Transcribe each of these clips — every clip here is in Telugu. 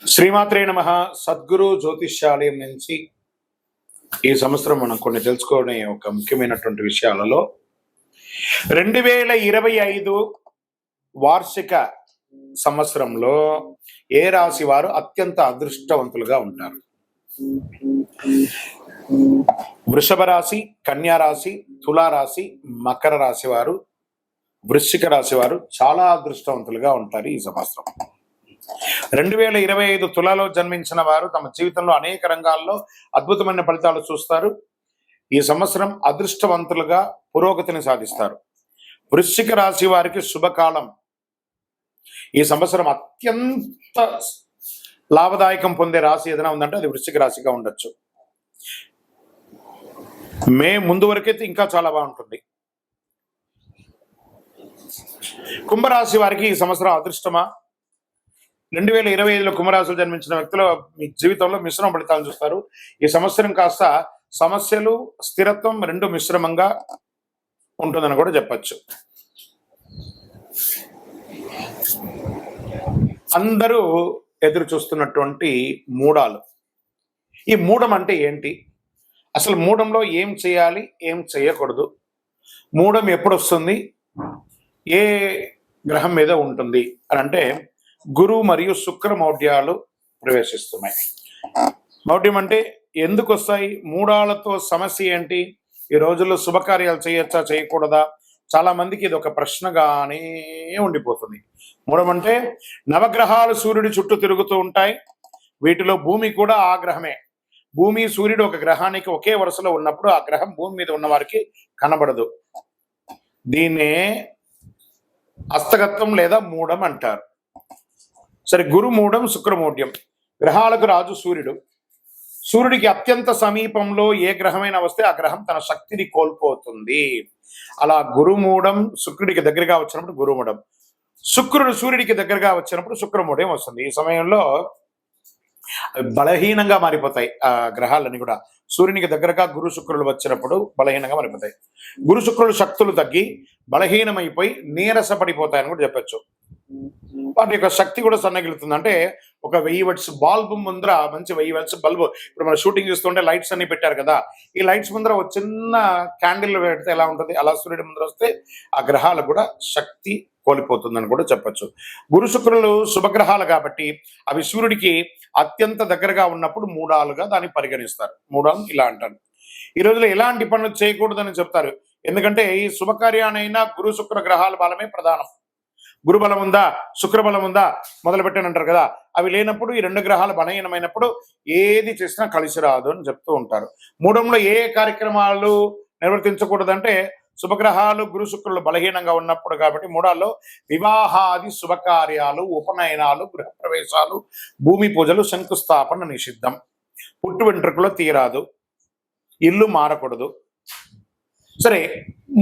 శ్రీమాత్రే నమః. సద్గురు జ్యోతిష్యాలయం నుంచి ఈ సంవత్సరం మనం కొన్ని తెలుసుకోవడం ఒక ముఖ్యమైనటువంటి విషయాలలో 2025 వార్షిక సంవత్సరంలో ఏ రాశి వారు అత్యంత అదృష్టవంతులుగా ఉంటారు? వృషభ రాశి, కన్యా రాశి, తులారాశి, మకర రాశి వారు, వృశ్చిక రాశి వారు చాలా అదృష్టవంతులుగా ఉంటారు ఈ సంవత్సరం. 2025 తులాలో జన్మించిన వారు తమ జీవితంలో అనేక రంగాల్లో అద్భుతమైన ఫలితాలు చూస్తారు. ఈ సంవత్సరం అదృష్టవంతులుగా పురోగతిని సాధిస్తారు. వృశ్చిక రాశి వారికి శుభకాలం. ఈ సంవత్సరం అత్యంత లాభదాయకం పొందే రాశి ఏదైనా ఉందంటే అది వృశ్చిక రాశిగా ఉండొచ్చు. మే ముందు వరకైతే ఇంకా చాలా బాగుంటుంది. కుంభరాశి వారికి ఈ సంవత్సరం అదృష్టమా? 2025లో కుంభరాశిలో జన్మించిన వ్యక్తులు మీ జీవితంలో మిశ్రమ ఫలితాలను చూస్తారు. ఈ సంవత్సరం కాస్త సమస్యలు, స్థిరత్వం రెండు మిశ్రమంగా ఉంటుందని కూడా చెప్పచ్చు. అందరూ ఎదురు చూస్తున్నటువంటి మూడాలు. ఈ మూడం అంటే ఏంటి? అసలు మూడంలో ఏం చేయాలి, ఏం చేయకూడదు? మూడం ఎప్పుడు వస్తుంది, ఏ గ్రహం మీద ఉంటుంది అని అంటే గురు మరియు శుక్ర మౌఢ్యాలు ప్రవేశిస్తున్నాయి. మౌఢ్యం అంటే ఎందుకు వస్తాయి? మూడాలతో సమస్య ఏంటి? ఈ రోజుల్లో శుభకార్యాలు చేయొచ్చా, చేయకూడదా? చాలా మందికి ఇది ఒక ప్రశ్నగానే ఉండిపోతుంది. మూడం అంటే నవగ్రహాలు సూర్యుడి చుట్టూ తిరుగుతూ ఉంటాయి. వీటిలో భూమి కూడా ఆ గ్రహమే. భూమి, సూర్యుడు ఒక గ్రహానికి ఒకే వరుసలో ఉన్నప్పుడు ఆ గ్రహం భూమి మీద ఉన్న వారికి కనబడదు. దీన్నే హస్తగత్వం లేదా మూడం అంటారు. సరే, గురు మూఢం, శుక్రమూఢ్యం. గ్రహాలకు రాజు సూర్యుడు. సూర్యుడికి అత్యంత సమీపంలో ఏ గ్రహమైన వస్తే ఆ గ్రహం తన శక్తిని కోల్పోతుంది. అలా గురుమూఢం శుక్రుడికి దగ్గరగా వచ్చినప్పుడు గురుమూఢం, శుక్రుడు సూర్యుడికి దగ్గరగా వచ్చినప్పుడు శుక్రమూఢం వస్తుంది. ఈ సమయంలో బలహీనంగా మారిపోతాయి ఆ గ్రహాలన్నీ కూడా. సూర్యునికి దగ్గరగా గురు శుక్రులు వచ్చినప్పుడు బలహీనంగా మారిపోతాయి. గురు శుక్రులు శక్తులు తగ్గి బలహీనమైపోయి నీరసపడిపోతాయని కూడా చెప్పచ్చు. వాటి యొక్క శక్తి కూడా సన్నగిలుతుంది. అంటే ఒక 1000 వాట్స్ బల్బు ముందర, మంచి 1000 వాట్స్ బల్బు, ఇప్పుడు మనం షూటింగ్ చూస్తుంటే లైట్స్ అన్ని పెట్టారు కదా, ఈ లైట్స్ ముందర ఒక చిన్న క్యాండిల్ పెడితే ఎలా ఉంటుంది, అలా సూర్యుడి ముందర వస్తే ఆ గ్రహాలు కూడా శక్తి కోల్పోతుందని కూడా చెప్పచ్చు. గురు శుక్రులు శుభగ్రహాలు కాబట్టి అవి సూర్యుడికి అత్యంత దగ్గరగా ఉన్నప్పుడు మూడాలుగా దాన్ని పరిగణిస్తారు. మూడాలు ఇలా అంటారు. ఈ రోజులో ఎలాంటి పనులు చేయకూడదని చెప్తారు. ఎందుకంటే ఈ శుభకార్యానైనా గురు శుక్ర గ్రహాల బలమే ప్రధానం. గురుబలం ఉందా, శుక్రబలం ఉందా మొదలు పెట్టానంటారు కదా, అవి లేనప్పుడు ఈ రెండు గ్రహాలు బలహీనమైనప్పుడు ఏది చేసినా కలిసి రాదు అని చెప్తూ ఉంటారు. మూడంలో ఏ కార్యక్రమాలు నిర్వర్తించకూడదంటే శుభగ్రహాలు గురు శుక్రులు బలహీనంగా ఉన్నప్పుడు కాబట్టి మూడాల్లో వివాహాది శుభకార్యాలు, ఉపనయనాలు, గృహప్రవేశాలు, భూమి పూజలు, శంకుస్థాపన నిషిద్ధం. పుట్టు వెంట్రుకలో తీరాదు, ఇల్లు మారకూడదు. సరే,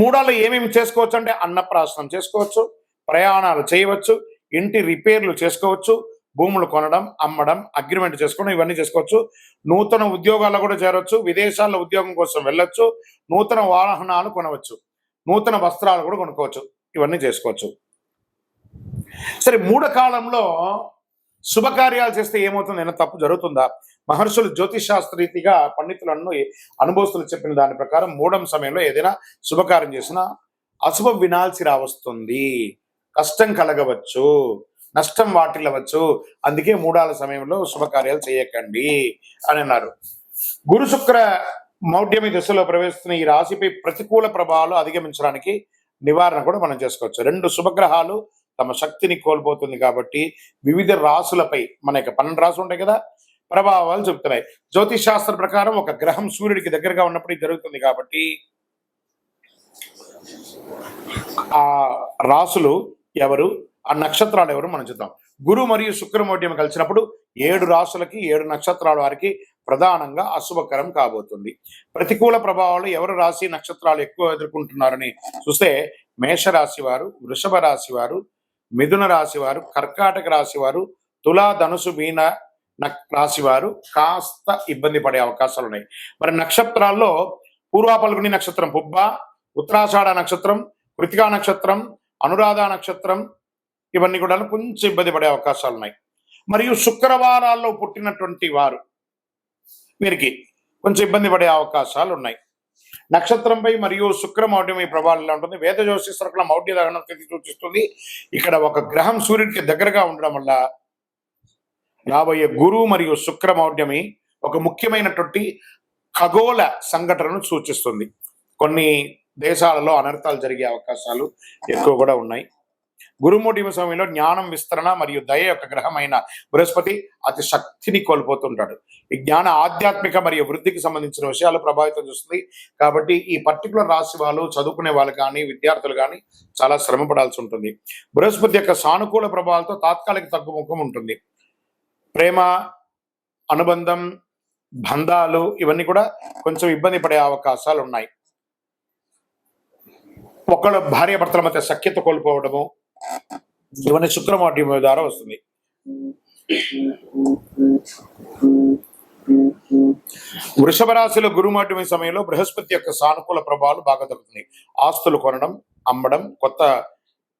మూడాల్లో ఏమేమి చేసుకోవచ్చు అంటే అన్నప్రాసనం చేసుకోవచ్చు, ప్రయాణాలు చేయవచ్చు, ఇంటి రిపేర్లు చేసుకోవచ్చు, భూములు కొనడం, అమ్మడం, అగ్రిమెంట్ చేసుకోవడం, ఇవన్నీ చేసుకోవచ్చు. నూతన ఉద్యోగాల్లో కూడా చేరవచ్చు, విదేశాల్లో ఉద్యోగం కోసం వెళ్ళొచ్చు, నూతన వాహనాలు కొనవచ్చు, నూతన వస్త్రాలు కూడా కొనుక్కోవచ్చు, ఇవన్నీ చేసుకోవచ్చు. సరే, మూఢ కాలంలో శుభకార్యాలు చేస్తే ఏమవుతుంది? ఏమైనా తప్పు జరుగుతుందా? మహర్షులు జ్యోతిషాస్త్రరీతిగా పండితులను అనుభవస్తులు చెప్పిన దాని ప్రకారం మూఢం సమయంలో ఏదైనా శుభకార్యం చేసినా అశుభం వినాల్సి రావస్తుంది, కష్టం కలగవచ్చు, నష్టం వాటిల్లవచ్చు. అందుకే మూడాల సమయంలో శుభకార్యాలు చేయకండి అని అన్నారు. గురు శుక్ర మౌఢ్యమి దశలో ప్రవేశిస్తున్న ఈ రాశిపై ప్రతికూల ప్రభావాలు అధిగమించడానికి నివారణ కూడా మనం చేసుకోవచ్చు. రెండు శుభగ్రహాలు తమ శక్తిని కోల్పోతుంది కాబట్టి వివిధ రాశులపై, మనకి 12 రాశులు ఉంటాయి కదా, ప్రభావాలు చెప్తున్నాయి. జ్యోతిష్ శాస్త్ర ప్రకారం ఒక గ్రహం సూర్యుడికి దగ్గరగా ఉన్నప్పుడు ఇది జరుగుతుంది కాబట్టి ఆ రాసులు ఎవరు, ఆ నక్షత్రాలు ఎవరు మనం చూద్దాం. గురు మరియు శుక్రమౌఢ్యం కలిసినప్పుడు 7 రాసులకి 7 నక్షత్రాల వారికి ప్రధానంగా అశుభకరం కాబోతుంది. ప్రతికూల ప్రభావాలు ఎవరు రాశి నక్షత్రాలు ఎక్కువ ఎదుర్కొంటున్నారని చూస్తే మేషరాశి వారు, వృషభ రాశి వారు, మిథున రాశి వారు, కర్కాటక రాశి వారు, తులా, ధనుసు, మీన రాశి వారు కాస్త ఇబ్బంది పడే అవకాశాలు ఉన్నాయి. మరి నక్షత్రాల్లో పూర్వ పల్గుని నక్షత్రం పుబ్బ, ఉత్తరాషాఢ నక్షత్రం, కృతికా నక్షత్రం, అనురాధ నక్షత్రం, ఇవన్నీ కూడా కొంచెం ఇబ్బంది పడే అవకాశాలు ఉన్నాయి. మరియు శుక్రవారాల్లో పుట్టినటువంటి వారు వీరికి కొంచెం ఇబ్బంది పడే అవకాశాలు ఉన్నాయి. నక్షత్రంపై మరియు శుక్రమౌఢ్యం ఈ ప్రభావం ఎలా ఉంటుంది? వేద జ్యోతిష్కుల మౌఢ్య దహనం తిథి సూచిస్తుంది. ఇక్కడ ఒక గ్రహం సూర్యుడికి దగ్గరగా ఉండడం వల్ల రాబోయే గురు మరియు శుక్రమౌఢ్యమి ఒక ముఖ్యమైనటువంటి ఖగోళ సంఘటనను సూచిస్తుంది. కొన్ని దేశాలలో అనర్థాలు జరిగే అవకాశాలు ఎక్కువ కూడా ఉన్నాయి. గురుమౌఢ్యం సమయంలో జ్ఞానం విస్తరణ మరియు దయ యొక్క గ్రహమైన బృహస్పతి అతి శక్తిని కోల్పోతుంటాడు. ఈ జ్ఞాన ఆధ్యాత్మిక మరియు వృద్ధికి సంబంధించిన విషయాలు ప్రభావితం చేస్తుంది. కాబట్టి ఈ పర్టికులర్ రాశి వాళ్ళు చదువుకునే వాళ్ళు కానీ విద్యార్థులు కానీ చాలా శ్రమ పడాల్సి ఉంటుంది. బృహస్పతి యొక్క సానుకూల ప్రభావాలతో తాత్కాలిక తగ్గుముఖం ఉంటుంది. ప్రేమ, అనుబంధం, బంధాలు ఇవన్నీ కూడా కొంచెం ఇబ్బంది పడే అవకాశాలు ఉన్నాయి. ఒకళ్ళ భార్యాభర్తల మధ్య సఖ్యత కోల్పోవడము ఇవన్నీ శుక్రమౌఢ్యం ద్వారా వస్తుంది. వృషభ రాశిలో గురుమౌఢ్యం సమయంలో బృహస్పతి యొక్క సానుకూల ప్రభావాలు బాగా తగ్గుతున్నాయి. ఆస్తులు కొనడం, అమ్మడం, కొత్త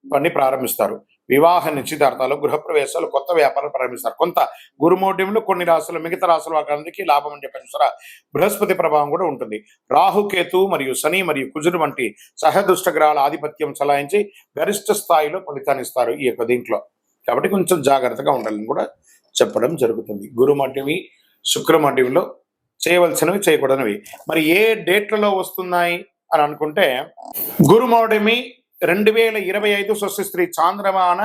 పని ప్రారంభిస్తారు. వివాహ నిశ్చితార్థాలు, గృహప్రవేశాలు, కొత్త వ్యాపారాలు ప్రారంభిస్తారు. కొంత గురుమౌఢ్యంలో కొన్ని రాశులు మిగతా రాశుల వారికి లాభం అని చెప్పారు సరే. బృహస్పతి ప్రభావం కూడా ఉంటుంది. రాహుకేతు మరియు శని మరియు కుజుడు వంటి సహదుష్ట గ్రహాల ఆధిపత్యం చలాయించి గరిష్ట స్థాయిలో ఫలితాన్ని ఇస్తారు ఈ యొక్క దీంట్లో. కాబట్టి కొంచెం జాగ్రత్తగా ఉండాలని కూడా చెప్పడం జరుగుతుంది. గురుమౌఢ్యమి, శుక్రమౌఢ్యంలో చేయవలసినవి, చేయకూడనివి మరి ఏ డేట్లలో వస్తున్నాయి అని అనుకుంటే, గురుమౌఢ్యమి 2025 స్వస్తి చాంద్రమాన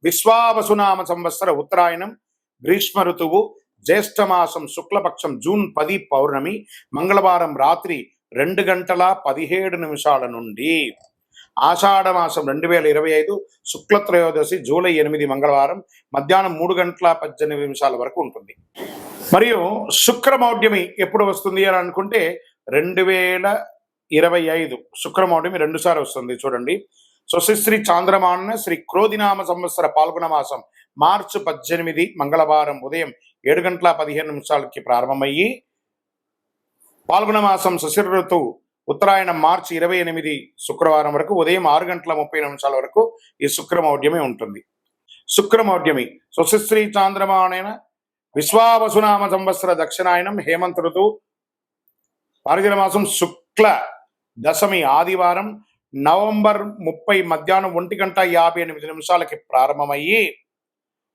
విశ్వావసునామ సంవత్సర ఉత్తరాయణం, గ్రీష్మ ఋతువు, జ్యేష్ఠమాసం శుక్లపక్షం జూన్ 10 పౌర్ణమి, మంగళవారం రాత్రి 2:17 నుండి ఆషాఢ మాసం 2025 శుక్లత్రయోదశి జూలై 8 మంగళవారం మధ్యాహ్నం 3:18 వరకు ఉంటుంది. మరియు శుక్రమౌఢ్యమి ఎప్పుడు వస్తుంది అని అనుకుంటే 2025 శుక్రమౌఢ్యమి 2 సార్లు వస్తుంది. చూడండి, స్వస్తి చాంద్రమాన శ్రీ క్రోధినామ సంవత్సర పాల్గొన మాసం మార్చి 18 మంగళవారం ఉదయం 7:15 ప్రారంభమయ్యి, పాల్గొన మాసం శశిర ఋతువు ఉత్తరాయణం మార్చి 28 శుక్రవారం వరకు ఉదయం 6:30 వరకు ఈ శుక్రమౌఢ్యమి ఉంటుంది. శుక్రమౌఢ్యమి స్వస్తి చాంద్రమాన విశ్వావసునామ సంవత్సర దక్షిణాయనం హేమంత ఋతువు మార్గశిర మాసం శుక్ల దశమి ఆదివారం నవంబర్ 30 మధ్యాహ్నం 1:58 ప్రారంభమయ్యి,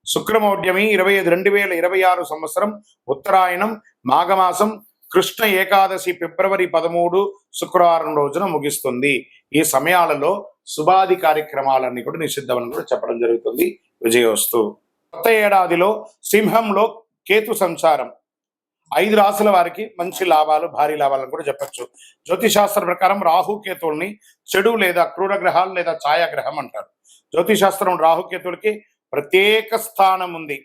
శుక్రమౌఢ్యమి 2026 సంవత్సరం ఉత్తరాయణం మాఘమాసం కృష్ణ ఏకాదశి ఫిబ్రవరి 13 శుక్రవారం రోజున ముగిస్తుంది. ఈ సమయాలలో శుభాది కార్యక్రమాలన్నీ కూడా నిషిద్ధమని కూడా చెప్పడం జరుగుతుంది. విజయోస్తు. కొత్త ఏడాదిలో సింహంలో కేతు సంచారం 5 రాశుల వారికి మంచి లాభాలు, భారీ లాభాలను కూడా చెప్పచ్చు. జ్యోతిశాస్త్ర ప్రకారం రాహుకేతువుల్ని చెడు లేదా క్రూర గ్రహాలు లేదా ఛాయాగ్రహం అంటారు. జ్యోతిశాస్త్రం రాహుకేతువులకి ప్రత్యేక స్థానం ఉంది.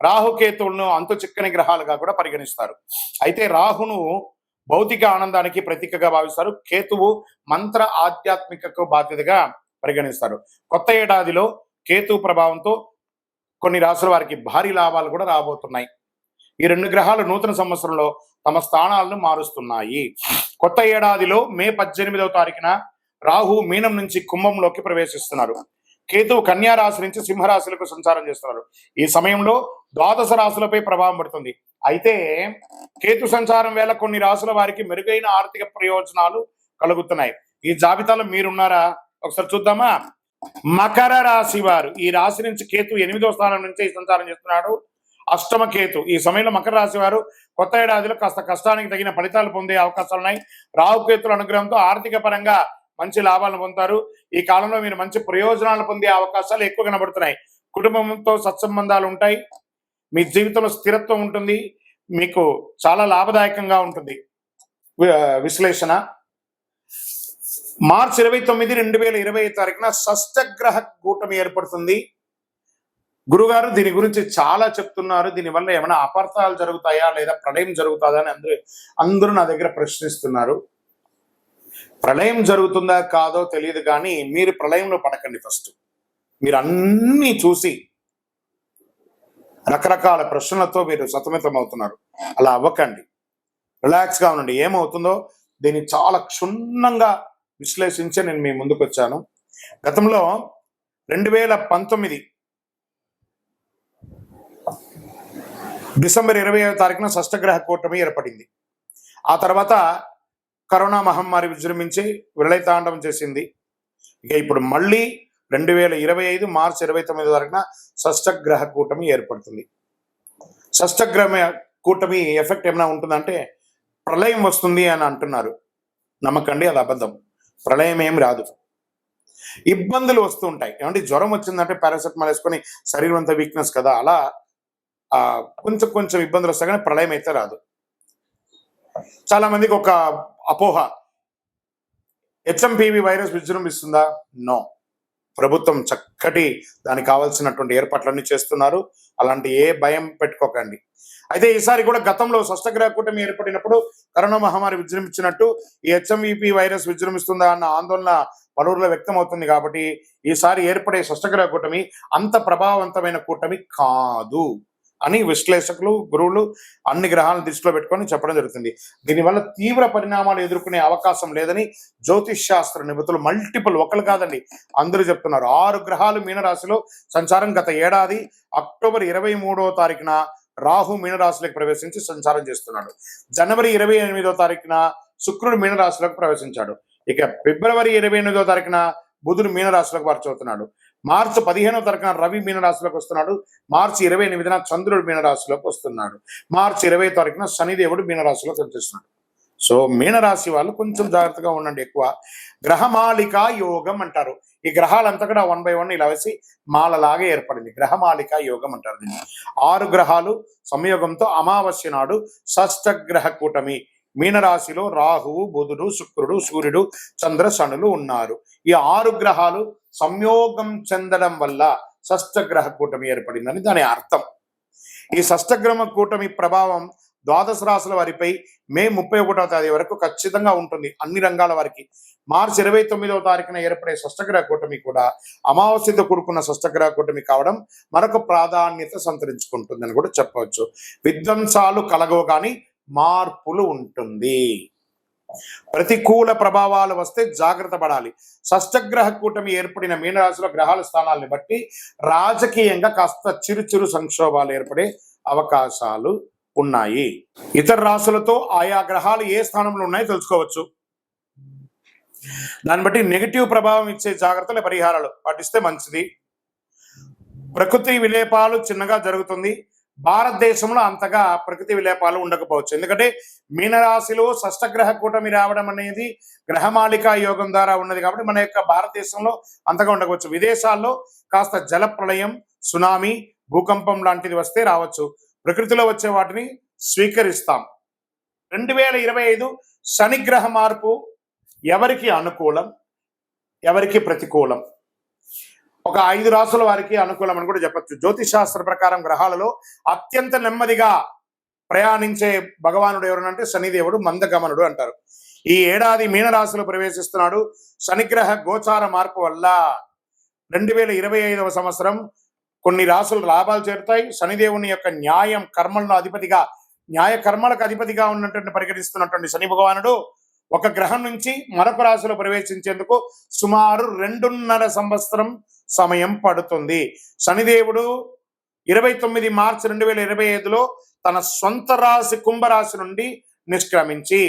రాహుకేతువులను అంతు చిక్కని గ్రహాలుగా కూడా పరిగణిస్తారు. అయితే రాహును భౌతిక ఆనందానికి ప్రతీకగా భావిస్తారు. కేతువు మంత్ర ఆధ్యాత్మికకు బాధ్యతగా పరిగణిస్తారు. కొత్త ఏడాదిలో కేతు ప్రభావంతో కొన్ని రాశుల వారికి భారీ లాభాలు కూడా రాబోతున్నాయి. ఈ 2 గ్రహాలు నూతన సంవత్సరంలో తమ స్థానాలను మారుస్తున్నాయి. కొత్త ఏడాదిలో మే 18వ తారీఖున రాహు మీనం నుంచి కుంభంలోకి ప్రవేశిస్తున్నారు. కేతువు కన్యా రాశి నుంచి సింహరాశులకు సంచారం చేస్తున్నారు. ఈ సమయంలో ద్వాదశ రాశులపై ప్రభావం పడుతుంది. అయితే కేతు సంచారం వేళ కొన్ని రాశుల వారికి మెరుగైన ఆర్థిక ప్రయోజనాలు కలుగుతున్నాయి. ఈ జాబితాలో మీరున్నారా? ఒకసారి చూద్దామా. మకర రాశి వారు, ఈ రాశి నుంచి కేతు 8వ స్థానం నుంచి సంచారం చేస్తున్నాడు. అష్టమ కేతు. ఈ సమయంలో మకర రాశి వారు కొత్త ఏడాదిలో కాస్త కష్టానికి తగిన ఫలితాలు పొందే అవకాశాలు ఉన్నాయి. రాహుకేతుల అనుగ్రహంతో ఆర్థిక పరంగా మంచి లాభాలను పొందుతారు. ఈ కాలంలో మీరు మంచి ప్రయోజనాలు పొందే అవకాశాలు ఎక్కువ కనబడుతున్నాయి. కుటుంబంతో సత్సంబంధాలు ఉంటాయి. మీ జీవితంలో స్థిరత్వం ఉంటుంది. మీకు చాలా లాభదాయకంగా ఉంటుంది. విశ్లేషణ. మార్చి 29, 2025 తారీఖున షష్టగ్రహ కూటమి ఏర్పడుతుంది. గురుగారు దీని గురించి చాలా చెప్తున్నారు, దీనివల్ల ఏమైనా అపార్థాలు జరుగుతాయా లేదా ప్రళయం జరుగుతుందా అని అందరూ నా దగ్గర ప్రశ్నిస్తున్నారు. ప్రళయం జరుగుతుందా కాదో తెలియదు, కానీ మీరు ప్రళయంలో పడకండి. ఫస్ట్ మీరు అన్నీ చూసి రకరకాల ప్రశ్నలతో మీరు సతమతం అవుతున్నారు. అలా అవ్వకండి, రిలాక్స్గా ఉండండి. ఏమవుతుందో దీన్ని చాలా క్షుణ్ణంగా విశ్లేషించి నేను మీ ముందుకు వచ్చాను. గతంలో 2019 డిసెంబర్ 20వ తారీఖున షష్టగ్రహ కూటమి ఏర్పడింది. ఆ తర్వాత కరోనా మహమ్మారి విజృంభించి విలయతాండవం చేసింది. ఇక ఇప్పుడు మళ్ళీ 2025 మార్చి 29వ తారీఖున షష్టగ్రహ కూటమి ఏర్పడుతుంది. షష్టగ్రహ కూటమి ఎఫెక్ట్ ఏమైనా ఉంటుందంటే ప్రళయం వస్తుంది అని అంటున్నారు. నమ్మకండి, అది అబద్ధం. ప్రళయం ఏం రాదు. ఇబ్బందులు వస్తూ ఉంటాయి. ఏమంటే జ్వరం వచ్చిందంటే పారాసెటమాల్ వేసుకొని శరీరం అంతా వీక్నెస్ కదా, అలా కొంచెం కొంచెం ఇబ్బందులు వస్తాయి, కానీ ప్రళయం అయితే రాదు. చాలా మందికి ఒక అపోహ, హెచ్ఎంపివి వైరస్ విజృంభిస్తుందా? నో. ప్రభుత్వం చక్కటి దానికి కావాల్సినటువంటి ఏర్పాట్లన్నీ చేస్తున్నారు. అలాంటి ఏ భయం పెట్టుకోకండి. అయితే ఈసారి కూడా గతంలో షష్టగ్రహ కూటమి ఏర్పడినప్పుడు కరోనా మహమ్మారి విజృంభించినట్టు ఈ హెచ్ఎంవిపి వైరస్ విజృంభిస్తుందా అన్న ఆందోళన పలువురిలో వ్యక్తం అవుతుంది. కాబట్టి ఈసారి ఏర్పడే షష్టగ్రహ కూటమి అంత ప్రభావవంతమైన కూటమి కాదు అని విశ్లేషకులు, గురువులు అన్ని గ్రహాలను దృష్టిలో పెట్టుకొని చెప్పడం జరుగుతుంది. దీనివల్ల తీవ్ర పరిణామాలు ఎదుర్కొనే అవకాశం లేదని జ్యోతిష్ శాస్త్ర నిపుణులు మల్టిపుల్, ఒకరు కాదండి అందరూ చెప్తున్నారు. 6 గ్రహాలు మీనరాశిలో సంచారం. గత ఏడాది అక్టోబర్ 23వ తారీఖున రాహు మీనరాశిలోకి ప్రవేశించి సంచారం చేస్తున్నాడు. జనవరి 28వ తారీఖున శుక్రుడు మీనరాశిలోకి ప్రవేశించాడు. ఇక ఫిబ్రవరి 28వ తారీఖున బుధుడు మీనరాశిలోకి మార్చవుతున్నాడు. మార్చి 15వ తారీఖున రవి మీనరాశిలోకి వస్తున్నాడు. మార్చి 28న చంద్రుడు మీనరాశిలోకి వస్తున్నాడు. మార్చి 20వ తారీఖున శనిదేవుడు మీనరాశిలోకి వచ్చేస్తున్నాడు. సో మీనరాశి వాళ్ళు కొంచెం జాగ్రత్తగా ఉండండి. ఎక్కువ గ్రహమాలిక యోగం అంటారు. ఈ గ్రహాలంతా కూడా 1 by 1 ఇలా వేసి మాలలాగా ఏర్పడింది. గ్రహమాలిక యోగం అంటారు దీన్ని. 6 గ్రహాలు సంయోగంతో అమావాస్య నాడు షష్టగ్రహ కూటమి మీనరాశిలో రాహువు, బుధుడు, శుక్రుడు, సూర్యుడు, చంద్ర, శనులు ఉన్నారు. ఈ 6 గ్రహాలు సంయోగం చెందడం వల్ల షష్టగ్రహ కూటమి ఏర్పడిందని దాని అర్థం. ఈ షష్టగ్రహ కూటమి ప్రభావం ద్వాదశ రాశుల వారిపై మే 31వ తేదీ వరకు ఖచ్చితంగా ఉంటుంది, అన్ని రంగాల వారికి. మార్చి 29వ తారీఖున ఏర్పడే షష్టగ్రహ కూటమి కూడా అమావాస్యతో కూడుకున్న షష్టగ్రహ కూటమి కావడం మరొక ప్రాధాన్యత సంతరించుకుంటుందని కూడా చెప్పవచ్చు. విధ్వంసాలు కలగవు కానీ మార్పులు ఉంటుంది. ప్రతికూల ప్రభావాలు వస్తే జాగ్రత్త పడాలి. షష్టగ్రహ కూటమి ఏర్పడిన మీనరాశిలో గ్రహాల స్థానాలను బట్టి రాజకీయంగా కాస్త చిరు సంక్షోభాలు ఏర్పడే అవకాశాలు ఉన్నాయి. ఇతర రాశులతో ఆయా గ్రహాలు ఏ స్థానంలో ఉన్నాయో తెలుసుకోవచ్చు. దాన్ని బట్టి నెగిటివ్ ప్రభావం ఇచ్చే జాగ్రత్తల పరిహారాలు పాటిస్తే మంచిది. ప్రకృతి విలేపాలు చిన్నగా జరుగుతుంది. భారతదేశంలో అంతగా ప్రకృతి విలేపాలు ఉండకపోవచ్చు. ఎందుకంటే మీనరాశిలో షష్టగ్రహ కూటమి రావడం అనేది గ్రహమాలిక యోగం ద్వారా ఉన్నది కాబట్టి మన యొక్క భారతదేశంలో అంతగా ఉండకపోవచ్చు. విదేశాల్లో కాస్త జల ప్రళయం, సునామీ, భూకంపం లాంటిది వస్తే రావచ్చు. ప్రకృతిలో వచ్చే వాటిని స్వీకరిస్తాం. 2025 శనిగ్రహ మార్పు ఎవరికి అనుకూలం, ఎవరికి ప్రతికూలం? ఒక 5 రాశుల వారికి అనుకూలం అని కూడా చెప్పచ్చు. జ్యోతిష్ శాస్త్ర ప్రకారం గ్రహాలలో అత్యంత నెమ్మదిగా ప్రయాణించే భగవానుడు ఎవరనంటే శనిదేవుడు, మందగమనుడు అంటారు. ఈ ఏడాది మీనరాశిలో ప్రవేశిస్తున్నాడు. శనిగ్రహ గోచార మార్పు వల్ల 2025వ సంవత్సరం కొన్ని రాశులు లాభాలు చేరుతాయి. శనిదేవుని యొక్క న్యాయ కర్మలకు అధిపతిగా ఉన్నటువంటి పరిగణిస్తున్నటువంటి శని భగవానుడు ఒక గ్రహం నుంచి మరొక రాశిలో ప్రవేశించేందుకు సుమారు 2.5 సంవత్సరం సమయం పడుతుంది. శనిదేవుడు 29 మార్చి 2025లో తన సొంత రాశి కుంభరాశి నుండి నిష్క్రమించి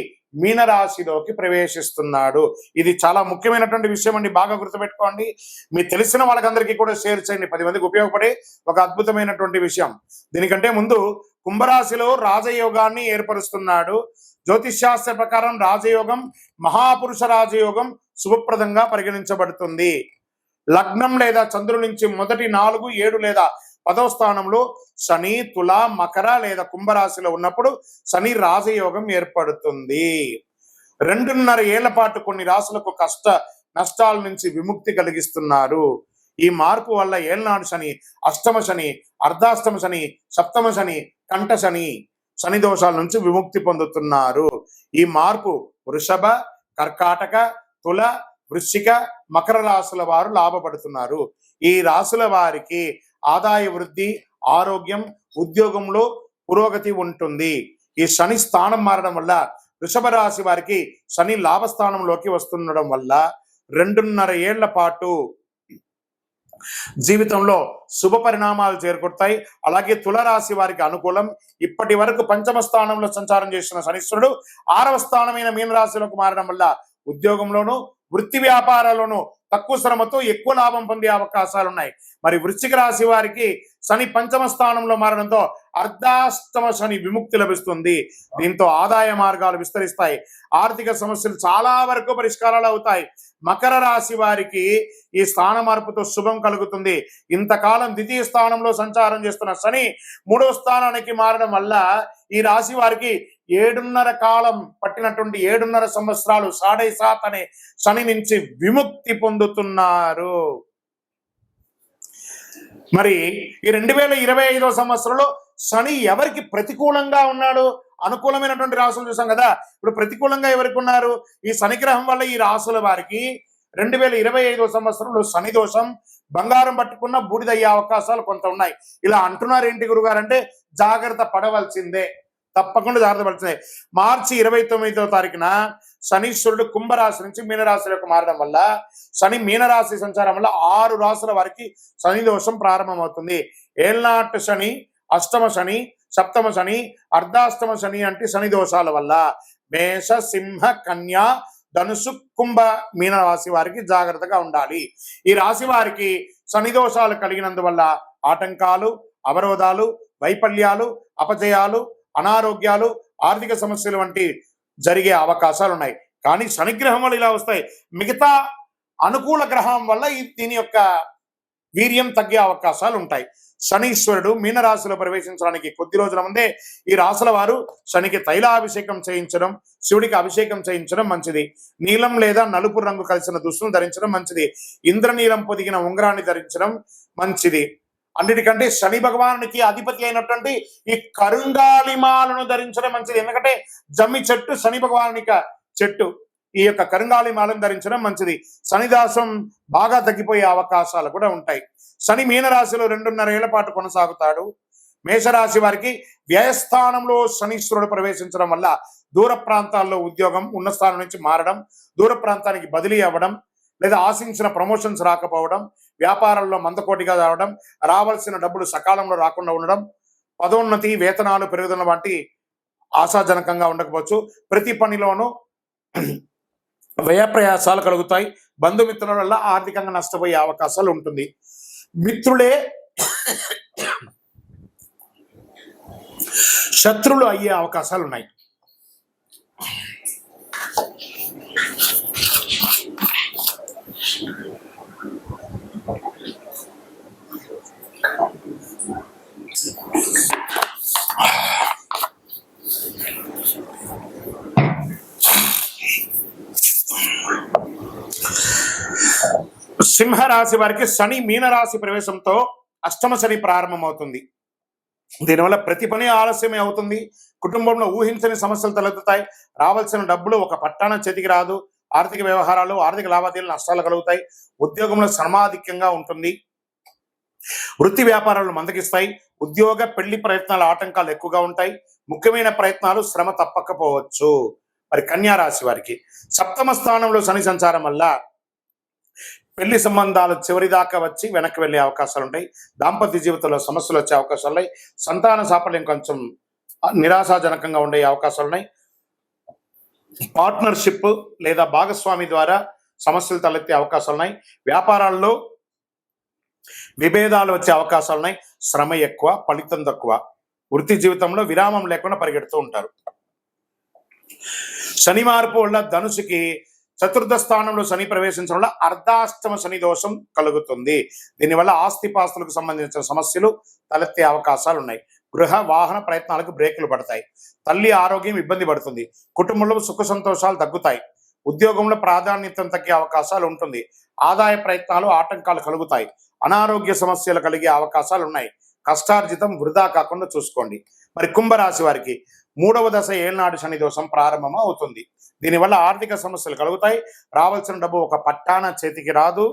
మీనరాశిలోకి ప్రవేశిస్తున్నాడు. ఇది చాలా ముఖ్యమైనటువంటి విషయం అండి, బాగా గుర్తుపెట్టుకోండి. మీకు తెలిసిన వాళ్ళకందరికీ కూడా షేర్ చేయండి. 10 మందికి ఉపయోగపడే ఒక అద్భుతమైనటువంటి విషయం. దీనికంటే ముందు కుంభరాశిలో రాజయోగాన్ని ఏర్పరుస్తున్నాడు. జ్యోతిష్ శాస్త్ర ప్రకారం రాజయోగం మహాపురుష రాజయోగం శుభప్రదంగా పరిగణించబడుతుంది. లగ్నం లేదా చంద్రుడి నుంచి మొదటి 4, 7 లేదా 10వ స్థానంలో శని, తుల, మకర లేదా కుంభరాశిలో ఉన్నప్పుడు శని రాజయోగం ఏర్పడుతుంది. 2.5 ఏళ్ల పాటు కొన్ని రాశులకు కష్ట నష్టాల నుంచి విముక్తి కలిగిస్తున్నారు. ఈ మార్పు వల్ల ఏళ్నాడు శని, అష్టమ శని, అర్ధాష్టమ శని, సప్తమ శని, కంఠ శని, శని దోషాల నుంచి విముక్తి పొందుతున్నారు. ఈ మార్పు వృషభ, కర్కాటక, తుల, వృశ్చిక, మకర రాశుల వారు లాభపడుతున్నారు. ఈ రాశుల వారికి ఆదాయ వృద్ధి, ఆరోగ్యం, ఉద్యోగంలో పురోగతి ఉంటుంది. ఈ శని స్థానం మారడం వల్ల వృషభ రాశి వారికి శని లాభస్థానంలోకి వస్తుండడం వల్ల 2.5 ఏళ్ల పాటు జీవితంలో శుభ పరిణామాలు చేకూరుతాయి. అలాగే తులరాశి వారికి అనుకూలం. ఇప్పటి వరకు పంచమ స్థానంలో సంచారం చేసిన శనీశ్వరుడు 6వ స్థానమైన మీనరాశిలోకి మారడం వల్ల ఉద్యోగంలోనూ వృత్తి వ్యాపారాల్లోనూ తక్కువ శ్రమతో ఎక్కువ లాభం పొందే అవకాశాలు ఉన్నాయి. మరి వృశ్చిక రాశి వారికి శని పంచమ స్థానంలో మారడంతో అర్ధాష్టమ శని విముక్తి లభిస్తుంది. దీంతో ఆదాయ మార్గాలు విస్తరిస్తాయి. ఆర్థిక సమస్యలు చాలా వరకు పరిష్కారాలు అవుతాయి. మకర రాశి వారికి ఈ స్థాన మార్పుతో శుభం కలుగుతుంది. ఇంతకాలం ద్వితీయ స్థానంలో సంచారం చేస్తున్న శని 3వ స్థానానికి మారడం వల్ల ఈ రాశి వారికి 7.5 కాలం పట్టినటువంటి 7.5 సంవత్సరాలు 7.5 అనే శని నుంచి విముక్తి పొందుతున్నారు. మరి ఈ 2025వ సంవత్సరంలో శని ఎవరికి ప్రతికూలంగా ఉన్నాడు? అనుకూలమైనటువంటి రాశులు చూసాం కదా. ఇప్పుడు ప్రతికూలంగా ఎవరికి ఉన్నారు? ఈ శని గ్రహం వల్ల ఈ రాశుల వారికి 2025వ సంవత్సరంలో శని దోషం, బంగారం పట్టుకున్న బూడిదయ్యే అవకాశాలు కొంత ఉన్నాయి. ఇలా అంటున్నారు ఏంటి గురుగారు అంటే జాగ్రత్త పడవలసిందే, తప్పకుండా జాగ్రత్త పడాల్సిందే. మార్చి 29వ తారీఖున శనీశ్వరుడు కుంభరాశి నుంచి మీనరాశిలోకి మారడం వల్ల శని మీనరాశి సంచారం వల్ల 6 రాశుల వారికి శని దోషం ప్రారంభమవుతుంది. ఏళ్నాటి శని, అష్టమ శని, సప్తమ శని, అర్ధాష్టమ శని అంటే శని దోషాల వల్ల మేష, సింహ, కన్యా, ధనుసు, కుంభ, మీన రాశి వారికి జాగ్రత్తగా ఉండాలి. ఈ రాశి వారికి శని దోషాలు కలిగినందువల్ల ఆటంకాలు, అవరోధాలు, వైఫల్యాలు, అపజయాలు, అనారోగ్యాలు, ఆర్థిక సమస్యలు వంటి జరిగే అవకాశాలు ఉన్నాయి. కానీ శనిగ్రహం వల్ల ఇలా వస్తాయి. మిగతా అనుకూల గ్రహం వల్ల దీని యొక్క వీర్యం తగ్గే అవకాశాలు ఉంటాయి. శనీశ్వరుడు మీనరాశిలో ప్రవేశించడానికి కొద్ది రోజుల ముందే ఈ రాశుల వారు శనికి తైలాభిషేకం చేయించడం, శివుడికి అభిషేకం చేయించడం మంచిది. నీలం లేదా నలుపు రంగు కలిసిన దుస్తులు ధరించడం మంచిది. ఇంద్రనీలం పొదిగిన ఉంగరాన్ని ధరించడం మంచిది. అన్నిటికంటే శని భగవానునికి అధిపతి అయినటువంటి ఈ కరుంగాలిమాలను ధరించడం మంచిది. ఎందుకంటే జమ్మి చెట్టు శని భగవానునిక చెట్టు. ఈ యొక్క కరుంగాలిమాలను ధరించడం మంచిది. శనిదాసం బాగా తగ్గిపోయే అవకాశాలు కూడా ఉంటాయి. శని మీనరాశిలో 2.5 ఏళ్ల పాటు కొనసాగుతాడు. మేషరాశి వారికి వ్యయస్థానంలో శనీశ్వరుడు ప్రవేశించడం వల్ల దూర ప్రాంతాల్లో ఉద్యోగం, ఉన్న స్థానం నుంచి మారడం, దూర ప్రాంతానికి బదిలీ అవ్వడం, లేదా ఆశించిన ప్రమోషన్స్ రాకపోవడం, వ్యాపారాల్లో మందకోటిగా రావడం, రావాల్సిన డబ్బులు సకాలంలో రాకుండా ఉండడం, పదోన్నతి, వేతనాలు పెరుగుదల వంటి ఆశాజనకంగా ఉండకపోవచ్చు. ప్రతి పనిలోనూ వ్యయ ప్రయాసాలు కలుగుతాయి. బంధుమిత్రుల వల్ల ఆర్థికంగా నష్టపోయే అవకాశాలు ఉంటుంది. మిత్రులే శత్రువులు అయ్యే అవకాశాలు ఉన్నాయి. సింహరాశి వారికి శని మీనరాశి ప్రవేశంతో అష్టమ శని ప్రారంభమవుతుంది. దీనివల్ల ప్రతి పని ఆలస్యమే అవుతుంది. కుటుంబంలో ఊహించని సమస్యలు తలెత్తుతాయి. రావాల్సిన డబ్బులు ఒక పట్టాన చేతికి రాదు. ఆర్థిక వ్యవహారాలు, ఆర్థిక లావాదేవీలు నష్టాలు కలుగుతాయి. ఉద్యోగంలో శ్రమాధిక్యంగా ఉంటుంది. వృత్తి వ్యాపారాలు మందగిస్తాయి. ఉద్యోగ, పెళ్లి ప్రయత్నాల ఆటంకాలు ఎక్కువగా ఉంటాయి. ముఖ్యమైన ప్రయత్నాలు శ్రమ తప్పకపోవచ్చు. మరి కన్యా రాశి వారికి సప్తమ స్థానంలో శని సంచారం వల్ల పెళ్లి సంబంధాలు చివరి దాకా వచ్చి వెనక్కి వెళ్ళే అవకాశాలు ఉంటాయి. దాంపత్య జీవితంలో సమస్యలు వచ్చే అవకాశాలు ఉన్నాయి. సంతాన సాఫల్యం కొంచెం నిరాశాజనకంగా ఉండే అవకాశాలు ఉన్నాయి. పార్ట్నర్షిప్ లేదా భాగస్వామి ద్వారా సమస్యలు తలెత్తే అవకాశాలు ఉన్నాయి. వ్యాపారాల్లో విభేదాలు వచ్చే అవకాశాలు ఉన్నాయి. శ్రమ ఎక్కువ, ఫలితం తక్కువ. వృత్తి జీవితంలో విరామం లేకుండా పరిగెడుతూ ఉంటారు. శని మార్పు వల్ల ధనుసుకి చతుర్థ స్థానంలో శని ప్రవేశించడం వల్ల అర్ధాష్టమ శని దోషం కలుగుతుంది. దీనివల్ల ఆస్తిపాస్తులకు సంబంధించిన సమస్యలు తలెత్తే అవకాశాలు ఉన్నాయి. గృహ, వాహన ప్రయత్నాలకు బ్రేకులు పడతాయి. తల్లి ఆరోగ్యం ఇబ్బంది పడుతుంది. కుటుంబంలో సుఖ సంతోషాలు తగ్గుతాయి. ఉద్యోగంలో ప్రాధాన్యత తగ్గే అవకాశాలు ఉంటుంది. ఆదాయ ప్రయత్నాలు ఆటంకాలు కలుగుతాయి. అనారోగ్య సమస్యలు కలిగే అవకాశాలు ఉన్నాయి. కష్టార్జితం వృధా కాకుండా చూసుకోండి. మరి కుంభరాశి వారికి 3వ దశ ఏళ్నాడు శని దోషం ప్రారంభం అవుతుంది. దీనివల్ల ఆర్థిక సమస్యలు కలుగుతాయి. రావాల్సిన డబ్బు ఒక పట్టాన చేతికి రాదు.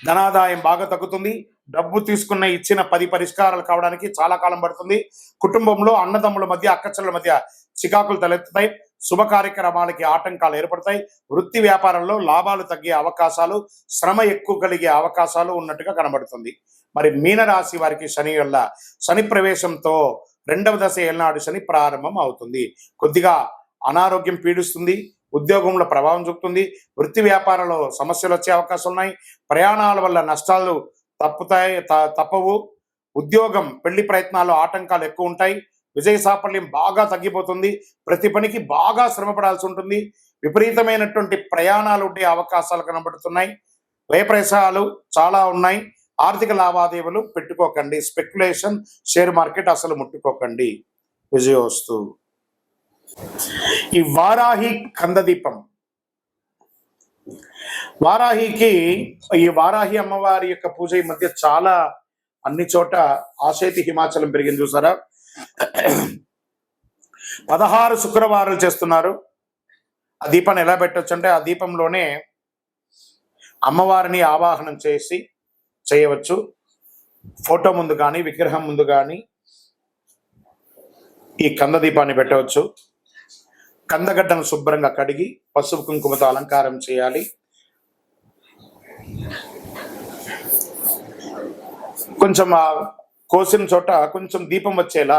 ధనాదాయం బాగా తగ్గుతుంది. డబ్బు తీసుకున్న ఇచ్చిన 10 పరిష్కారాలు కావడానికి చాలా కాలం పడుతుంది. కుటుంబంలో అన్నదమ్ముల మధ్య, అక్కచెల్లెల మధ్య చికాకులు తలెత్తుతాయి. శుభ కార్యక్రమాలకి ఆటంకాలు ఏర్పడతాయి. వృత్తి వ్యాపారంలో లాభాలు తగ్గే అవకాశాలు, శ్రమ ఎక్కువ కలిగే అవకాశాలు ఉన్నట్టుగా కనబడుతుంది. మరి మీనరాశి వారికి శని వల్ల శని ప్రవేశంతో 2వ దశ ఏళ్ళనాడు శని ప్రారంభం అవుతుంది. కొద్దిగా అనారోగ్యం పీడిస్తుంది, ఉద్యోగంలో ప్రభావం చూపుతుంది, వృత్తి వ్యాపారంలో సమస్యలు వచ్చే అవకాశాలు ఉన్నాయి, ప్రయాణాల వల్ల నష్టాలు తప్పవు, ఉద్యోగం పెళ్లి ప్రయత్నాల్లో ఆటంకాలు ఎక్కువ ఉంటాయి, విజయ సాఫల్యం బాగా తగ్గిపోతుంది, ప్రతి పనికి బాగా శ్రమ పడాల్సి ఉంటుంది, విపరీతమైనటువంటి ప్రయాణాలు ఉండే అవకాశాలు కనబడుతున్నాయి, వ్యయ ప్రయాసాలు చాలా ఉన్నాయి, ఆర్థిక లావాదేవీలు పెట్టుకోకండి, స్పెక్యులేషన్ షేర్ మార్కెట్ అసలు ముట్టుకోకండి. విజయోస్తు. ఈ వారాహి కందదీపం, వారాహికి ఈ వారాహి అమ్మవారి యొక్క పూజ ఈ మధ్య చాలా అన్ని చోట ఆశేతి హిమాచలం పెరిగింది చూసారా. 16 శుక్రవారాలు చేస్తున్నారు. ఆ దీపాన్ని ఎలా పెట్టచ్చు అంటే ఆ దీపంలోనే అమ్మవారిని ఆవాహనం చేయవచ్చు. ఫోటో ముందు కానీ విగ్రహం ముందు కానీ ఈ కంద దీపాన్ని పెట్టవచ్చు. కందగడ్డను శుభ్రంగా కడిగి పసుపు కుంకుమతో అలంకారం చేయాలి. కొంచెం ఆ కోసిన చోట కొంచెం దీపం వచ్చేలా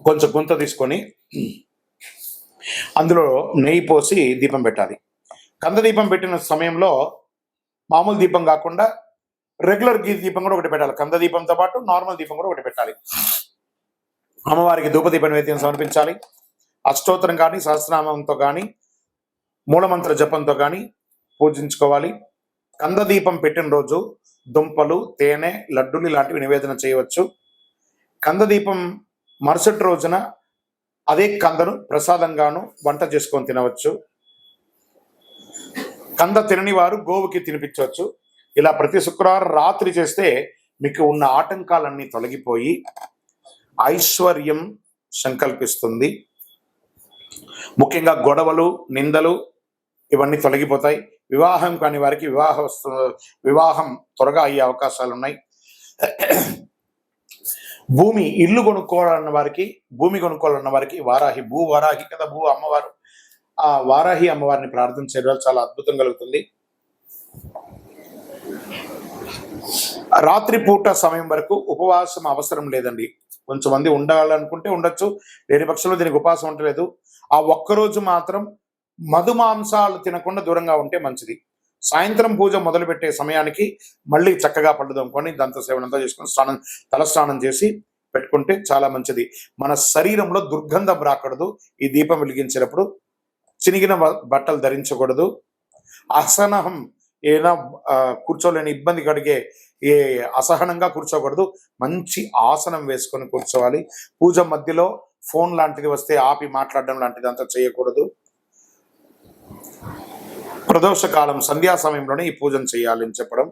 కొంచెం గుంత తీసుకొని అందులో నెయ్యి పోసి దీపం పెట్టాలి. కంద దీపం పెట్టిన సమయంలో మామూలు దీపం కాకుండా రెగ్యులర్ దీపం కూడా ఒకటి పెట్టాలి. కంద దీపంతో పాటు నార్మల్ దీపం కూడా ఒకటి పెట్టాలి. అమ్మవారికి ధూపదీప నైవేద్యం సమర్పించాలి. అష్టోత్తరం కానీ సహస్రనామంతో కానీ మూలమంత్ర జపంతో కానీ పూజించుకోవాలి. కంద దీపం పెట్టిన రోజు దుంపలు, తేనె, లడ్డూలు ఇలాంటివి నివేదన చేయవచ్చు. కంద దీపం మరుసటి రోజున అదే కందను ప్రసాదంగాను వంట చేసుకొని తినవచ్చు. కంద తినని వారు గోవుకి తినిపించవచ్చు. ఇలా ప్రతి శుక్రవారం రాత్రి చేస్తే మీకు ఉన్న ఆటంకాలన్నీ తొలగిపోయి ఐశ్వర్యం సంకల్పిస్తుంది. ముఖ్యంగా గొడవలు, నిందలు ఇవన్నీ తొలగిపోతాయి. వివాహం కాని వారికి వివాహం త్వరగా అయ్యే అవకాశాలు ఉన్నాయి. ఇల్లు కొనుక్కోవాలన్న వారికి, భూమి కొనుక్కోవాలన్న వారికి వారాహి కదా భూ అమ్మవారు, ఆ వారాహి అమ్మవారిని ప్రార్థన చేయడం చాలా అద్భుతం కలుగుతుంది. రాత్రి పూట సమయం వరకు ఉపవాసం అవసరం లేదండి. కొంచెం మంది ఉండాలనుకుంటే ఉండొచ్చు, లేని పక్షంలో దీనికి ఉపవాసం ఉండలేదు. ఆ ఒక్కరోజు మాత్రం మధుమాంసాలు తినకుండా దూరంగా ఉంటే మంచిది. సాయంత్రం పూజ మొదలుపెట్టే సమయానికి మళ్ళీ చక్కగా పళ్ళు దొంకొని దంత సేవనంతా చేసుకొని తలస్నానం చేసి పెట్టుకుంటే చాలా మంచిది. మన శరీరంలో దుర్గంధం రాకూడదు. ఈ దీపం వెలిగించేటప్పుడు చినిగిన బట్టలు ధరించకూడదు. అసహనం ఏదైనా కూర్చోలేని ఇబ్బంది కలిగే అసహనంగా కూర్చోకూడదు. మంచి ఆసనం వేసుకొని కూర్చోవాలి. పూజ మధ్యలో ఫోన్ లాంటిది వస్తే ఆపి మాట్లాడడం లాంటిది అంతా చేయకూడదు. ప్రదోష కాలం సంధ్యా సమయంలోనే ఈ పూజను చేయాలని చెప్పడం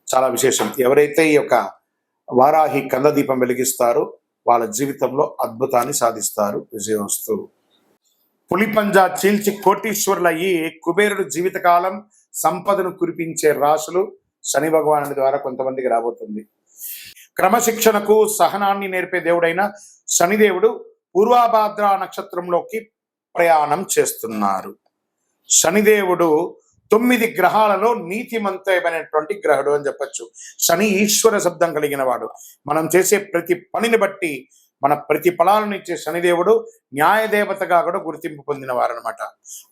చాలా విశేషం. ఎవరైతే ఈ యొక్క వారాహి కంద దీపం వెలిగిస్తారో వాళ్ళ జీవితంలో అద్భుతాన్ని సాధిస్తారు. విజయోస్తు. పులిపంజా చీల్చి కోటీశ్వరులయ్యి కుబేరుడు జీవితకాలం సంపదను కురిపించే రాశులు శని భగవానుడి ద్వారా కొంతమందికి రాబోతుంది. క్రమశిక్షణకు సహనాన్ని నేర్పే దేవుడైన శనిదేవుడు పూర్వభాద్ర నక్షత్రంలోకి ప్రయాణం చేస్తున్నారు. శనిదేవుడు 9 గ్రహాలలో నీతిమంతమైనటువంటి గ్రహుడు అని చెప్పచ్చు. శని ఈశ్వర శబ్దం కలిగిన వాడు. మనం చేసే ప్రతి పనిని బట్టి మన ప్రతిఫలాలను ఇచ్చే శనిదేవుడు న్యాయదేవతగా కూడా గుర్తింపు పొందిన వారనమాట.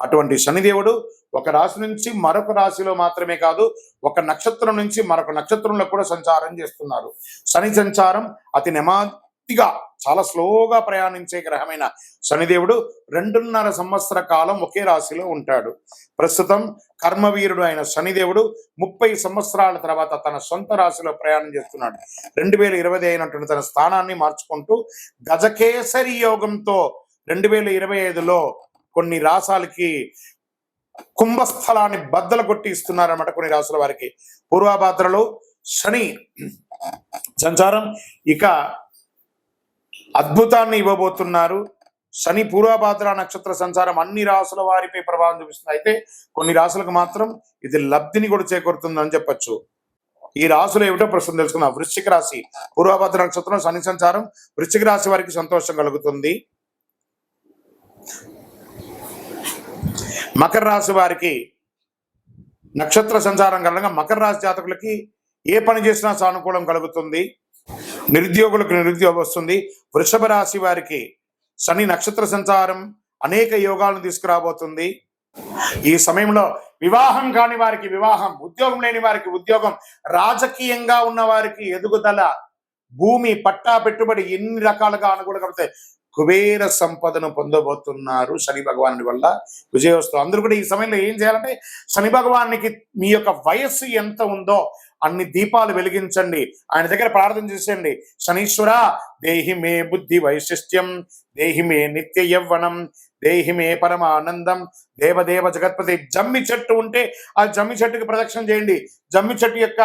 అటువంటి శనిదేవుడు ఒక రాశి నుంచి మరొక రాశిలో మాత్రమే కాదు, ఒక నక్షత్రం నుంచి మరొక నక్షత్రంలో కూడా సంచారం చేస్తున్నారు. శని సంచారం అతి నెమ్మదిగా చాలా స్లోగా ప్రయాణించే గ్రహమైన శనిదేవుడు 2.5 సంవత్సర కాలం ఒకే రాశిలో ఉంటాడు. ప్రస్తుతం కర్మవీరుడు అయిన శనిదేవుడు 30 సంవత్సరాల తర్వాత తన సొంత రాశిలో ప్రయాణం చేస్తున్నాడు. 2020 అయినటువంటి తన స్థానాన్ని మార్చుకుంటూ గజకేసరి యోగంతో 2025లో కొన్ని రాశాలకి కుంభస్థలాన్ని బద్దలు కొట్టి ఇస్తున్నారన్నమాట. కొన్ని రాసుల వారికి పూర్వభాద్రలో శని సంచారం ఇక అద్భుతాన్ని ఇవ్వబోతున్నారు. శని పూర్వభాద్ర నక్షత్ర సంచారం అన్ని రాసుల వారిపై ప్రభావం చూపిస్తుంది. అయితే కొన్ని రాసులకు మాత్రం ఇది లబ్ధిని కూడా చేకూరుతుందని చెప్పచ్చు. ఈ రాసులు ఏమిటో ప్రస్తుతం తెలుసుకుందాం. వృశ్చిక రాశి పూర్వభాద్ర నక్షత్రం శని సంచారం వృశ్చిక రాశి వారికి సంతోషం కలుగుతుంది. మకర రాశి వారికి నక్షత్ర సంచారం కారణంగా మకర రాశి జాతకులకి ఏ పని చేసినా సానుకూలం కలుగుతుంది. నిరుద్యోగులకు నిరుద్యోగం వస్తుంది. వృషభ రాశి వారికి శని నక్షత్ర సంచారం అనేక యోగాలను తీసుకురాబోతుంది. ఈ సమయంలో వివాహం కాని వారికి వివాహం, ఉద్యోగం లేని వారికి ఉద్యోగం, రాజకీయంగా ఉన్న వారికి ఎదుగుదల, భూమి పట్టా పెట్టుబడి ఎన్ని రకాలుగా అనుకూలంగా కుబేర సంపదను పొందబోతున్నారు శని భగవానుడి వల్ల. విజయోస్తు. అందరూ కూడా ఈ సమయంలో ఏం చేయాలంటే శని భగవానికి మీ యొక్క వయస్సు ఎంత ఉందో అన్ని దీపాలు వెలిగించండి, ఆయన దగ్గర ప్రార్థన చేసేయండి. శనీశ్వర దేహి మే బుద్ధి వైశిష్ట్యం, దేహి మే నిత్య యవ్వనం, దేహి మే పరమానందం, దేవదేవ జగత్పతి. జమ్మి చెట్టు ఉంటే ఆ జమ్మి చెట్టుకి ప్రదక్షిణ చేయండి. జమ్మి చెట్టు యొక్క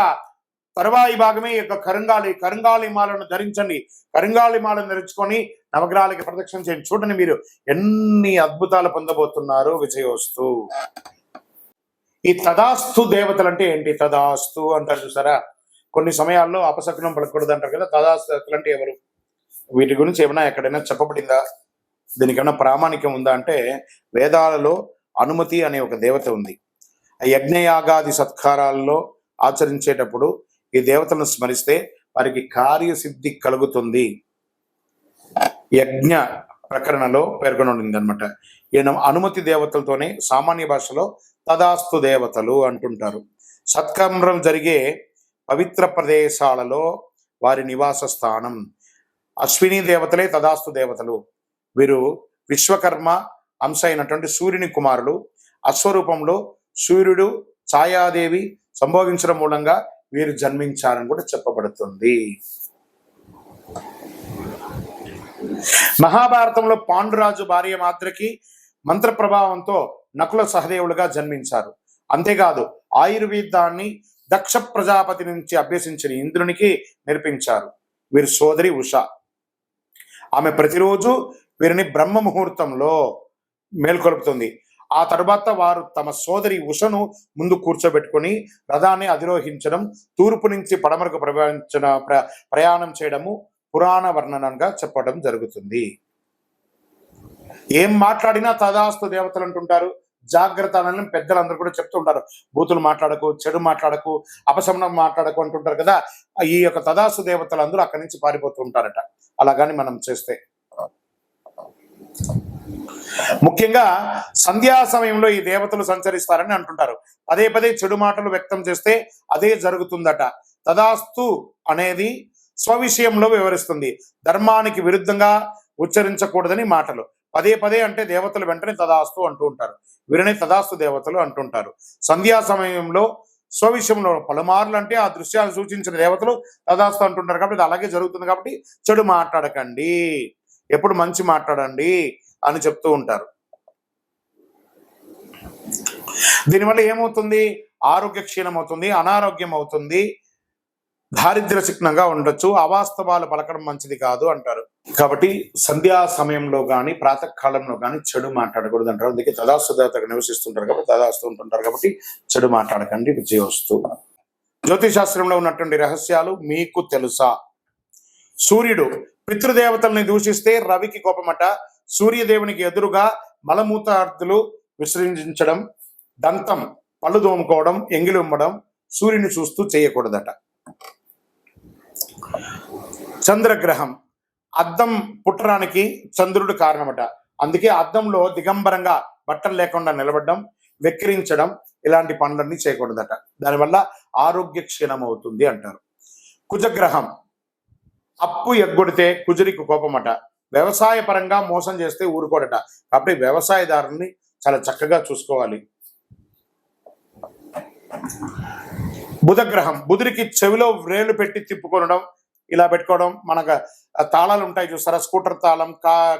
తరువాయి భాగమే యొక్క కరుంగాళి మాలను ధరించండి. కరుంగాళి మాలను ధరించుకొని నవగ్రహాలకి ప్రదక్షిణ చేయండి. చూడండి మీరు ఎన్ని అద్భుతాలు పొందబోతున్నారు. విజయోస్తు. ఈ తదాస్తు దేవతలు అంటే ఏంటి? తదాస్తు అంటారు చూసారా, కొన్ని సమయాల్లో అపశకునం పలకూడదు అంటారు కదా. తదాస్తు దేవతలు అంటే ఎవరు? వీటి గురించి ఏమైనా ఎక్కడైనా చెప్పబడిందా? దీనికైనా ప్రామాణికం ఉందా అంటే వేదాలలో అనుమతి అనే ఒక దేవత ఉంది. యజ్ఞయాగాది సత్కారాల్లో ఆచరించేటప్పుడు ఈ దేవతలను స్మరిస్తే వారికి కార్యసిద్ధి కలుగుతుంది. యజ్ఞ ప్రకరణలో పేర్కొనబడింది అనమాట. ఈయన అనుమతి దేవతలతోనే సామాన్య భాషలో తదాస్తు దేవతలు అంటుంటారు. సత్కర్మం జరిగే పవిత్ర ప్రదేశాలలో వారి నివాస స్థానం. అశ్విని దేవతలే తదాస్తు దేవతలు. వీరు విశ్వకర్మ అంశ అయినటువంటి సూర్యుని కుమారుడు. అశ్వరూపంలో సూర్యుడు ఛాయాదేవి సంభోగించడం మూలంగా వీరు జన్మించారని కూడా చెప్పబడుతుంది. మహాభారతంలో పాండురాజు భార్య మాత్రకి మంత్ర ప్రభావంతో నకుల సహదేవులుగా జన్మించారు. అంతేకాదు ఆయుర్వేదాన్ని దక్ష ప్రజాపతి నుంచి అభ్యసించిన ఇంద్రునికి నేర్పించారు. వీరి సోదరి ఉష. ఆమె ప్రతిరోజు వీరిని బ్రహ్మ ముహూర్తంలో మేల్కొల్పుతుంది. ఆ తర్వాత వారు తమ సోదరి ఉషను ముందు కూర్చోబెట్టుకుని రథాన్ని అధిరోహించడం, తూర్పు నుంచి పడమరకు ప్రయాణం చేయడము పురాణ వర్ణనంగా చెప్పడం జరుగుతుంది. ఏం మాట్లాడినా తదాస్తు దేవతలు అంటుంటారు. జాగ్రత్త అని పెద్దలందరూ కూడా చెప్తుంటారు. బూతులు మాట్లాడకు, చెడు మాట్లాడకు, అపశమనం మాట్లాడకు అంటుంటారు కదా. ఈ యొక్క తదాస్తు దేవతలు అందరూ అక్కడి నుంచి పారిపోతూ ఉంటారట అలాగని మనం చేస్తే. ముఖ్యంగా సంధ్యా సమయంలో ఈ దేవతలు సంచరిస్తారని అంటుంటారు. పదే పదే చెడు మాటలు వ్యక్తం చేస్తే అదే జరుగుతుందట. తదాస్తు అనేది స్వవిషయంలో వివరిస్తుంది. ధర్మానికి విరుద్ధంగా ఉచ్చరించకూడదని మాటలు. పదే పదే అంటే దేవతలు వెంటనే తదాస్తు అంటూ ఉంటారు. వీరిని తదాస్తు దేవతలు అంటుంటారు. సంధ్యా సమయంలో స్వవిషయంలో పలుమార్లు అంటే ఆ దృశ్యాలు సూచించిన దేవతలు తదాస్తు అంటుంటారు. కాబట్టి ఇది అలాగే జరుగుతుంది. కాబట్టి చెడు మాట్లాడకండి, ఎప్పుడు మంచి మాట్లాడండి అని చెప్తూ ఉంటారు. దీనివల్ల ఏమవుతుంది? ఆరోగ్య క్షీణం అవుతుంది, అనారోగ్యం అవుతుంది, దారిద్ర్య చిహ్నంగా ఉండొచ్చు, అవాస్తవాలు పలకడం మంచిది కాదు అంటారు. కాబట్టి సంధ్యా సమయంలో కానీ ప్రాతకాలంలో కానీ చెడు మాట్లాడకూడదు అంటారు. అందుకే తదాస్తు దేవతగా నివసిస్తుంటారు కాబట్టి తదాస్తు ఉంటుంటారు కాబట్టి చెడు మాట్లాడకండి. విజయోస్తు. జ్యోతిశాస్త్రంలో ఉన్నటువంటి రహస్యాలు మీకు తెలుసా? సూర్యుడు పితృదేవతల్ని దూషిస్తే రవికి కోపమట. సూర్యదేవునికి ఎదురుగా మలమూత్రాదులు విసర్జించడం, దంతం పళ్ళు దోముకోవడం, ఎంగిలి ఉమ్మడం సూర్యుని చూస్తూ చేయకూడదట. చంద్రగ్రహం అద్దం పుట్టడానికి చంద్రుడు కారణమట. అందుకే అద్దంలో దిగంబరంగా బట్టలు లేకుండా నిలబడడం, వెక్కిరించడం ఇలాంటి పనులన్నీ చేయకూడదట. దానివల్ల ఆరోగ్య క్షీణం అవుతుంది అంటారు. కుజగ్రహం అప్పు ఎగ్గొడితే కుజుడికి కోపమట. వ్యవసాయ పరంగా మోసం చేస్తే ఊరుకోడట. కాబట్టి వ్యవసాయదారుని చాలా చక్కగా చూసుకోవాలి. బుధగ్రహం బుధుడికి చెవిలో వ్రేలు పెట్టి తిప్పుకొనడం, ఇలా పెట్టుకోవడం. మనకు తాళాలు ఉంటాయి చూసారా, స్కూటర్ తాళం,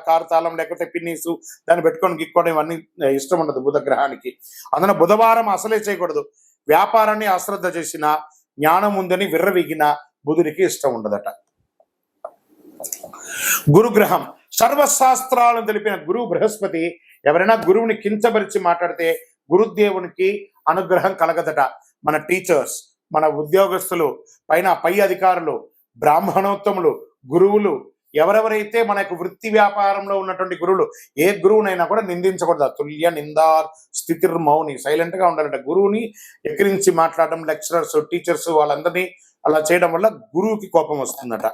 కారు తాళం, లేకపోతే పిన్నీసు, దాన్ని పెట్టుకొని గిక్కోవడం ఇవన్నీ ఇష్టం ఉండదు బుధగ్రహానికి. అందులో బుధవారం అసలే చేయకూడదు. వ్యాపారాన్ని అశ్రద్ధ చేసిన, జ్ఞానం ఉందని విర్రవీగిన బుధుడికి ఇష్టం ఉండదట. గురుగ్రహం సర్వశాస్త్రాలను తెలిపిన గురువు బృహస్పతి ఎవరైనా గురువుని కించపరిచి మాట్లాడితే గురుదేవునికి అనుగ్రహం కలగదట. మన టీచర్స్, మన ఉద్యోగస్తులు, పై అధికారులు, బ్రాహ్మణోత్తములు, గురువులు ఎవరెవరైతే మన యొక్క వృత్తి వ్యాపారంలో ఉన్నటువంటి గురువులు, ఏ గురువునైనా కూడా నిందించకూడదు. తుల్య నిందార్ స్థితిర్ మౌని, సైలెంట్ గా ఉండాలంట. గురువుని ఎక్కిరించి మాట్లాడడం, లెక్చరర్స్ టీచర్స్ వాళ్ళందరినీ అలా చేయడం వల్ల గురువుకి కోపం వస్తుందట.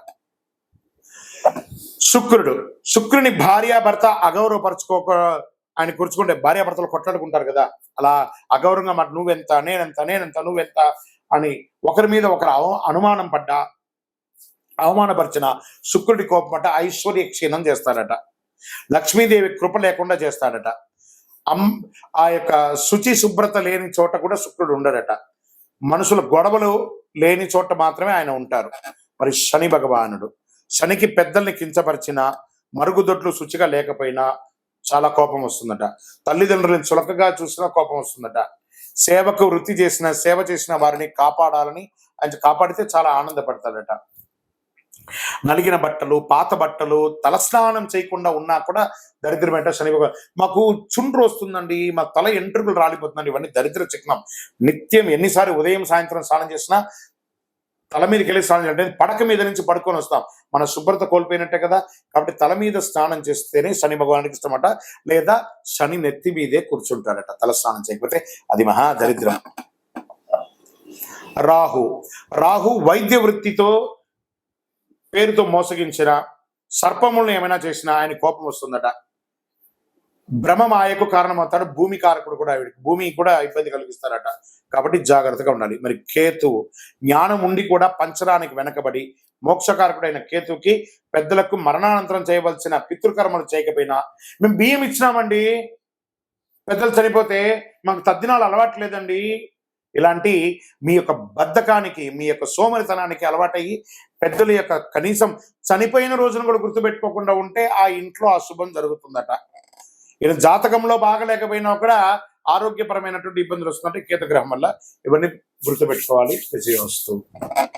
శుక్రుని భార్యాభర్త అగౌరవపరచుకోక, ఆయన కూర్చుకుంటే భార్యాభర్తలు కొట్లాడుకుంటారు కదా, అలా అగౌరవంగా మాట నువ్వెంత నేనెంత నువ్వెంత అని ఒకరి మీద ఒకరు అనుమానం పడ్డా, అవమానపరిచిన శుక్రుడి కోపం పట్ట ఐశ్వర్య క్షీణం చేస్తాడట. లక్ష్మీదేవి కృప లేకుండా చేస్తాడట. ఆ యొక్క శుచి శుభ్రత లేని చోట కూడా శుక్రుడు ఉండడట. మనుషుల గొడవలు లేని చోట మాత్రమే ఆయన ఉంటారు. మరి శని భగవానుడు, శనికి పెద్దల్ని కించపరిచిన, మరుగుదొడ్లు శుచిగా లేకపోయినా చాలా కోపం వస్తుందట. తల్లిదండ్రులను చులకగా చూసినా కోపం వస్తుందట. సేవకు వృత్తి చేసిన, సేవ చేసిన వారిని కాపాడాలని ఆయన కాపాడితే చాలా ఆనందపడతాడట. నలిగిన బట్టలు, పాత బట్టలు, తలస్నానం చేయకుండా ఉన్నా కూడా దరిద్రమేట. శని భగవాన్ మాకు చుండ్రు వస్తుందండి, మా తల ఎంట్రుకలు రాలిపోతుందండి, ఇవన్నీ దరిద్ర చిహ్నం. నిత్యం ఎన్నిసార్లు ఉదయం సాయంత్రం స్నానం చేసినా తల మీదకి వెళ్ళి స్నానం చేయాలి. పడక మీద నుంచి పడుకొని వస్తాం, మన శుభ్రత కోల్పోయినట్టే కదా. కాబట్టి తల మీద స్నానం చేస్తేనే శని భగవానికి ఇష్టమట. లేదా శని నెత్తి మీదే కూర్చుంటాడట తల స్నానం చేయకపోతే, అది మహా దరిద్రం. రాహు వైద్య వృత్తితో పేరుతో మోసగించిన, సర్పములను ఏమైనా చేసినా ఆయన కోపం వస్తుందట. భ్రమమాయకు కారణమవుతాడు. భూమి కారకుడు కూడా, భూమి కూడా ఇబ్బంది కలిగిస్తారట. కాబట్టి జాగ్రత్తగా ఉండాలి. మరి కేతు జ్ఞానం ఉండి కూడా పంచడానికి వెనకబడి, మోక్షకారకుడైన కేతుకి పెద్దలకు మరణానంతరం చేయవలసిన పితృకర్మలు చేయకపోయినా, మేము బియ్యం ఇచ్చినామండి, పెద్దలు చనిపోతే మాకు తద్దినాలు అలవాట్లేదండి, ఇలాంటి మీ యొక్క బద్ధకానికి, మీ యొక్క సోమరితనానికి అలవాటయ్యి పెద్దల యొక్క కనీసం చనిపోయిన రోజును కూడా గుర్తుపెట్టుకోకుండా ఉంటే ఆ ఇంట్లో అశుభం జరుగుతుందట. ఇలా జాతకంలో బాగలేకపోయినా కూడా ఆరోగ్యపరమైనటువంటి ఇబ్బందులు వస్తుందంటే కేతు గ్రహం వల్ల. ఇవన్నీ గుర్తుపెట్టుకోవాలి. విజయవస్తు.